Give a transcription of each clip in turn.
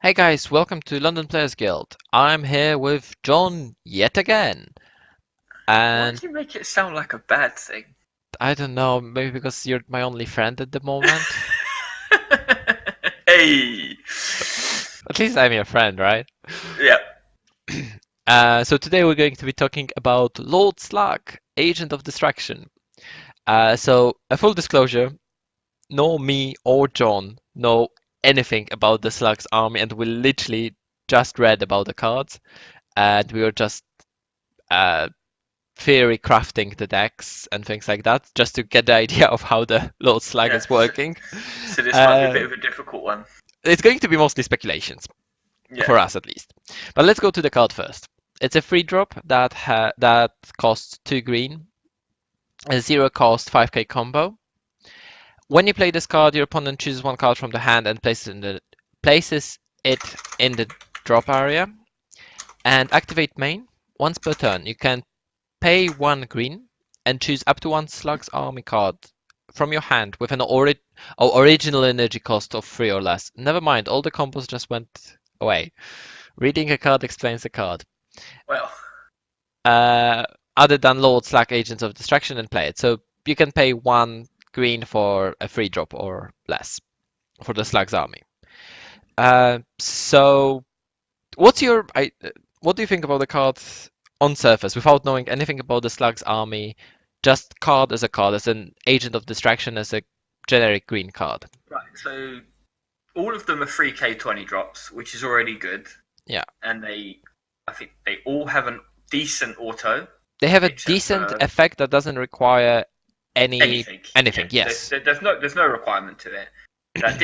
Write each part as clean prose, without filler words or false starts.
Hey guys, welcome to London Players Guild. I'm here with John yet again. Why And do you make it sound like a bad thing? I don't know, maybe because you're my only friend at the moment. Hey! At least I'm your friend, right? Yeah. So today we're going to be talking about Lord Slug, Agent of Distraction. So a full disclosure, no me or John know anything about the Slug's army and we literally just read about the cards and we were just uh, theory crafting the decks and things like that, just to get the idea of how the Lord Slag Yeah. is So, working. so this might be a Uh, bit of a difficult one. it's going to be mostly speculations, Yeah. for us at least. But let's go to the card first. It's a free drop that costs 2 green, a 0 cost 5k combo. When you play this card, your opponent chooses one card from the hand and places it in the drop area. And activate main. Once per turn, you can pay 1 green and choose up to 1 Slug's Army card from your hand with an original energy cost of 3 or less. Never mind, all the combos just went away. Reading a card explains the card. Well, Uh, Other than Lord Slug Agents of Distraction and play it. So you can pay 1 green for a free drop or less for the Slug's Army. So what do you think about the card on surface without knowing anything about the Slug's army? Just card as a card, as an agent of distraction, as a generic green card. right. So all of them are 3k 20 drops, which is already good. Yeah. And I think they all have a decent auto, They have a except decent for effect that doesn't require anything. anything. Yeah. Yes. There's no requirement to it. That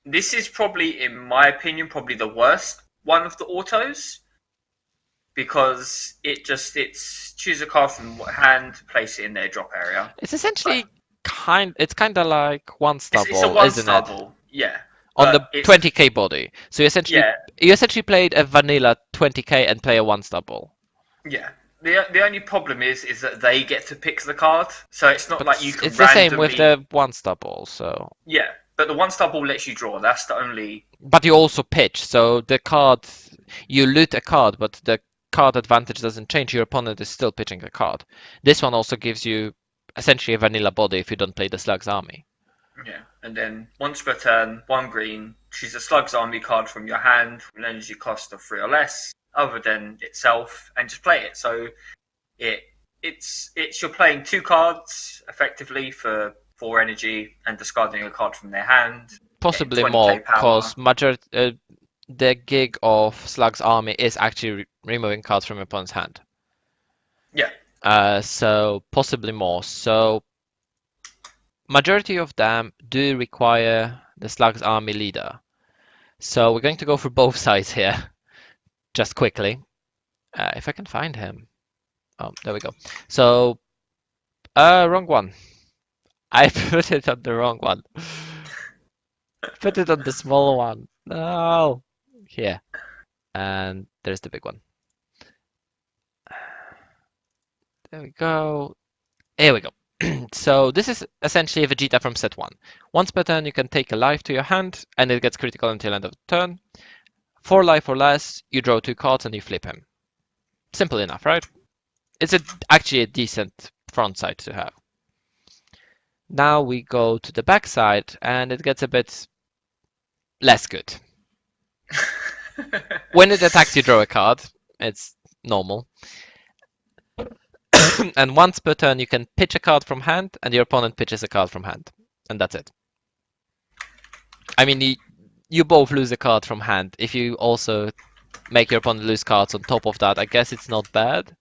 this is probably, in my opinion, probably the worst one of the autos. Because it's choose a card from hand, place it in their drop area. It's Like essentially it's kind of like one star it's a ball, one isn't star it? ball, yeah. On the But it's 20k body. So yeah, you essentially played a vanilla 20k and play a one star ball. yeah. The only problem is that they get to pick the card, so it's not But like you can it's the same with randomly. the one star ball, so Yeah, but the one star ball lets you draw. That's the only. but you also pitch, so the card you loot a card, but the card advantage doesn't change. Your opponent is still pitching a card. This one also gives you essentially a vanilla body if you don't play the Slug's army. Yeah, and then once per turn, 1 green. Choose a Slug's Army card from your hand with an energy cost of 3 or less, other than itself, and just play it. So it it's you're playing 2 cards effectively for 4 energy and discarding a card from their hand. Getting Possibly more, 20k power. because the gig of Slug's army is actually removing cards from your opponent's hand. Yeah, So possibly more. So majority of them do require the Slug's army leader. So we're going to go for both sides here, just quickly. If I can find him. Oh, there we go. So, wrong one. I put it on the wrong one. Put it on the small one. No. Here. And there's the big one. There we go. Here we go. So this is essentially a Vegeta from set 1. Once per turn, you can take a life to your hand, and it gets critical until end of the turn. 4 life or less, you draw 2 cards and you flip him. Simple enough, right? It's actually a decent front side to have. Now we go to the back side, and it gets a bit less good. When it attacks, you draw a card. It's normal. And once per turn, you can pitch a card from hand, and your opponent pitches a card from hand. And that's it. I mean, you both lose a card from hand. If you also make your opponent lose cards on top of that, I guess it's not bad.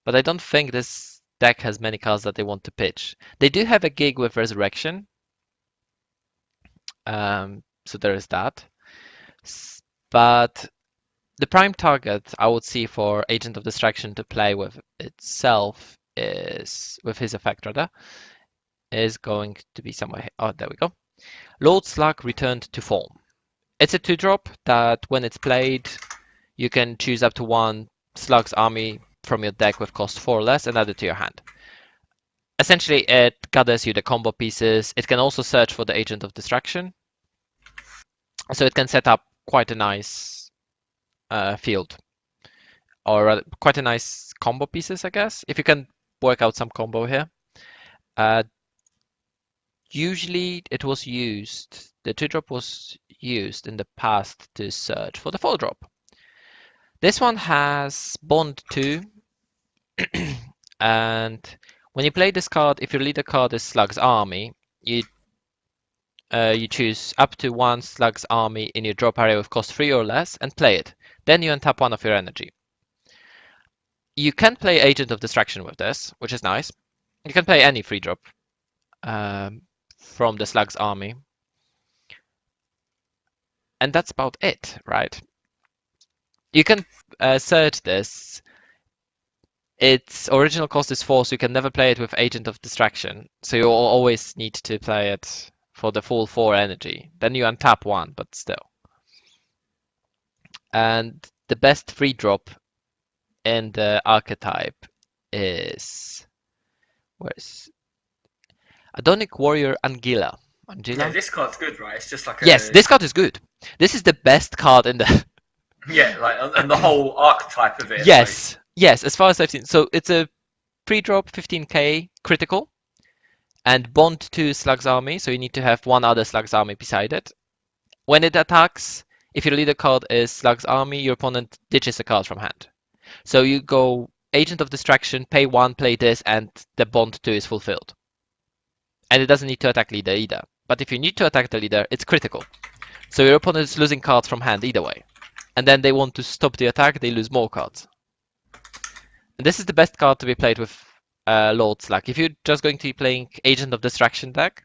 But I don't think this deck has many cards that they want to pitch. They do have a gig with Resurrection. So there is that. But the prime target I would see for Agent of Distraction to play with itself is, with his effect rather, is going to be somewhere. Oh, there we go. Lord Slug returned to form. It's a 2-drop that when it's played, you can choose up to 1 Slug's army from your deck with cost 4 or less and add it to your hand. Essentially, it gathers you the combo pieces. It can also search for the Agent of Distraction. So it can set up quite a nice field, or quite a nice combo pieces, I guess, if you can work out some combo here. Usually it was used, the 2-drop was used in the past to search for the 4-drop. This one has Bond 2, and when you play this card, if your leader card is Slug's Army, you choose up to one Slug's Army in your drop area with cost 3 or less and play it. Then you untap one of your energy. You can play Agent of Distraction with this, which is nice. You can play any free drop from the Slug's Army. And that's about it, right? You can search this. Its original cost is 4, so you can never play it with Agent of Distraction. So you'll always need to play it for the full 4 energy. Then you untap 1, but still. And the best free drop in the archetype is... Where's... Adonic Warrior Angela. Yeah, this card's good, right? It's just like a... Yes, this card is good. This is the best card in the... Yeah, like, and the whole archetype of it. Yes, like... yes, as far as I've seen. So it's a pre-drop 15k critical and bond to Slug's Army, so you need to have one other Slug's Army beside it. When it attacks, if your leader card is Slug's Army, your opponent ditches a card from hand. So you go Agent of Distraction, pay 1, play this, and the bond 2 is fulfilled. And it doesn't need to attack leader either. But if you need to attack the leader, it's critical. So your opponent is losing cards from hand either way. And then they want to stop the attack, they lose more cards. And this is the best card to be played with Lord Slug. If you're just going to be playing Agent of Distraction deck,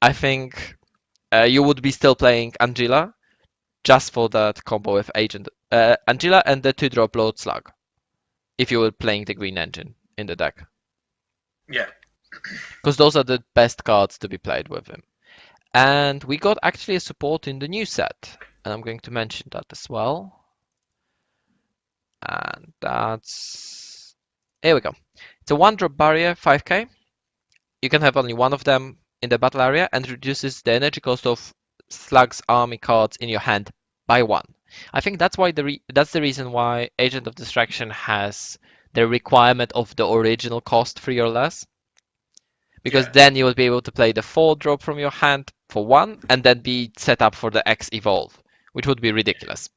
I think you would be still playing Angela just for that combo with Agent Angela and the 2-drop Lord Slug. If you were playing the green engine in the deck. Yeah. Because those are the best cards to be played with him. And we got actually a support in the new set. And I'm going to mention that as well. And that's... Here we go. It's a 1-drop barrier, 5k. You can have only one of them in the battle area and reduces the energy cost of Slug's Army cards in your hand by 1. I think that's why that's the reason why Agent of Distraction has the requirement of the original cost 3 or less. Because then you will be able to play the 4-drop from your hand for 1 and then be set up for the X evolve, which would be ridiculous.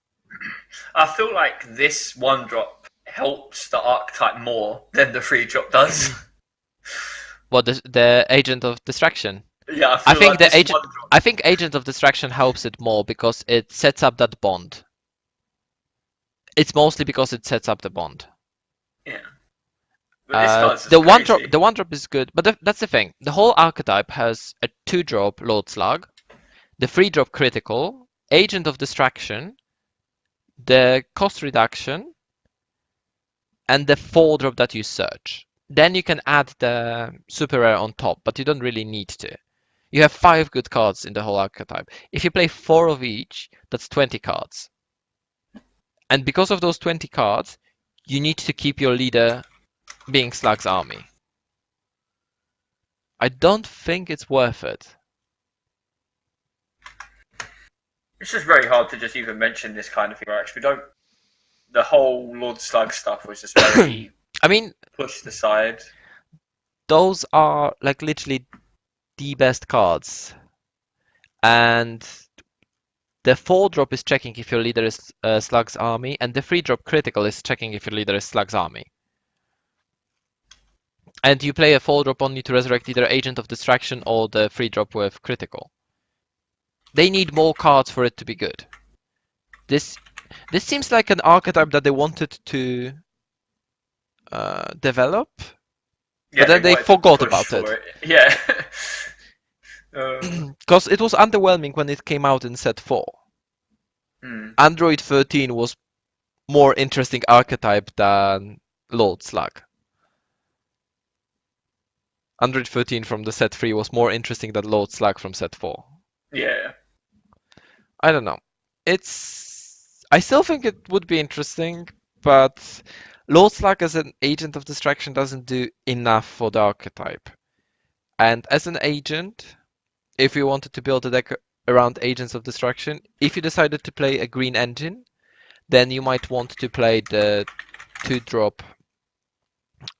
I feel like this 1-drop helps the archetype more than the 3-drop does. What, the Agent of Distraction? Yeah, I think Agent of Distraction helps it more because it sets up that bond. It's mostly because it sets up the bond. Yeah. The 1-drop is good, but that's the thing. The whole archetype has a 2-drop Lord Slug, the 3-drop critical, Agent of Distraction, the cost reduction, and the 4-drop that you search. Then you can add the super rare on top, but you don't really need to. You have 5 good cards in the whole archetype. If you play 4 of each, that's 20 cards. And because of those 20 cards, you need to keep your leader being Slug's Army. I don't think it's worth it. It's just very hard to just even mention this kind of thing. Actually, we don't. The whole Lord Slug stuff was just very. I mean, pushed aside. Those are like literally the best cards, and the 4-drop is checking if your leader is Slug's Army, and the 3-drop critical is checking if your leader is Slug's Army. And you play a 4-drop only to resurrect either Agent of Distraction or the 3-drop with critical. They need more cards for it to be good. This seems like an archetype that they wanted to develop, yeah, but then they forgot about it. Yeah. Because it was underwhelming when it came out in set 4. Android 13 was more interesting archetype than Lord Slug. Android 13 from the set 3 was more interesting than Lord Slug from set 4. Yeah. I don't know. I still think it would be interesting, but Lord Slug as an Agent of Distraction doesn't do enough for the archetype. And as an agent, if you wanted to build a deck around Agents of Destruction. If you decided to play a green engine, then you might want to play the 2-drop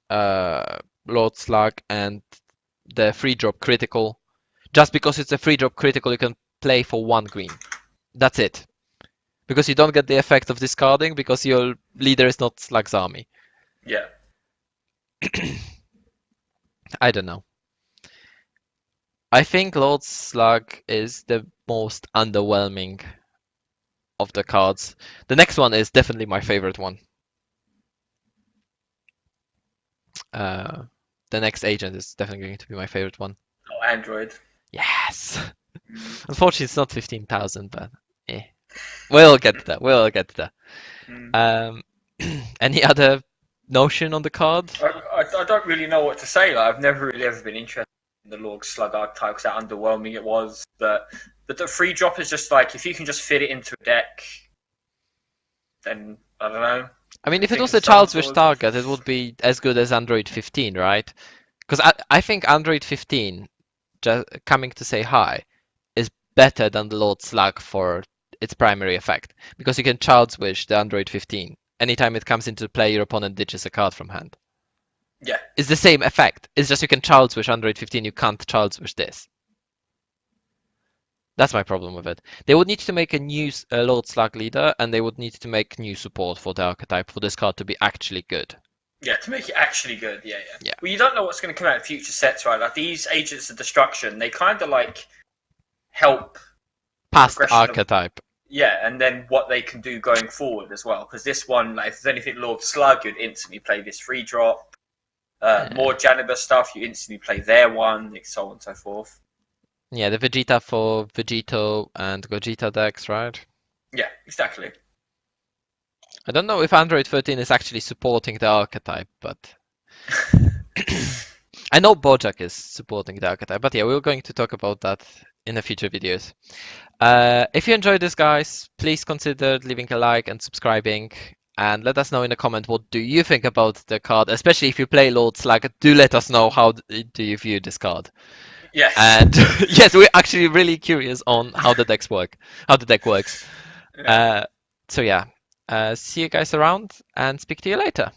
Lord Slug and the 3-drop critical. Just because it's a 3-drop critical, you can play for 1 green. That's it. Because you don't get the effect of discarding because your leader is not Slug's army. Yeah. I don't know. I think Lord Slug is the most underwhelming of the cards. The next one is definitely my favorite one. The next agent is definitely going to be my favorite one. Oh, Android. Yes! Unfortunately, it's not 15,000, but eh. We'll get there. We'll get there. Any other notion on the card? I don't really know what to say. Like, I've never really ever been interested in the Lord Slug archetype because how underwhelming it was. But the 3-drop is just like, if you can just fit it into a deck, then I don't know. I mean, if it was a Child's Wish target, it would be as good as Android 15, right? Because I think Android 15, just coming to say hi, is better than the Lord Slug for its primary effect. Because you can Child's Wish the Android 15. Anytime it comes into play, your opponent ditches a card from hand. Yeah. It's the same effect. It's just you can Child's Wish Android 15, you can't Child's Wish this. That's my problem with it. They would need to make a new Lord Slug leader, and they would need to make new support for the archetype for this card to be actually good. Yeah, to make it actually good. Yeah. Well, you don't know what's going to come out in future sets, right? Like these Agents of Destruction, they kind of like help past archetype. Yeah, and then what they can do going forward as well. Because this one, like, if there's anything Lord Slug, you'd instantly play this 3-drop. More Janiber stuff, you instantly play their one, so on and so forth. Yeah, the Vegeta for Vegito and Gogeta decks, right? Yeah, exactly. I don't know if Android 13 is actually supporting the archetype, but I know Bojack is supporting the archetype, but yeah, we're going to talk about that in the future videos. If you enjoyed this, guys, please consider leaving a like and subscribing, and let us know in the comment what do you think about the card, especially if you play Lord Slug. Do let us know how do you view this card. Yes. And yes, we're actually really curious on how the decks work, how the deck works. Yeah. So yeah, see you guys around and speak to you later.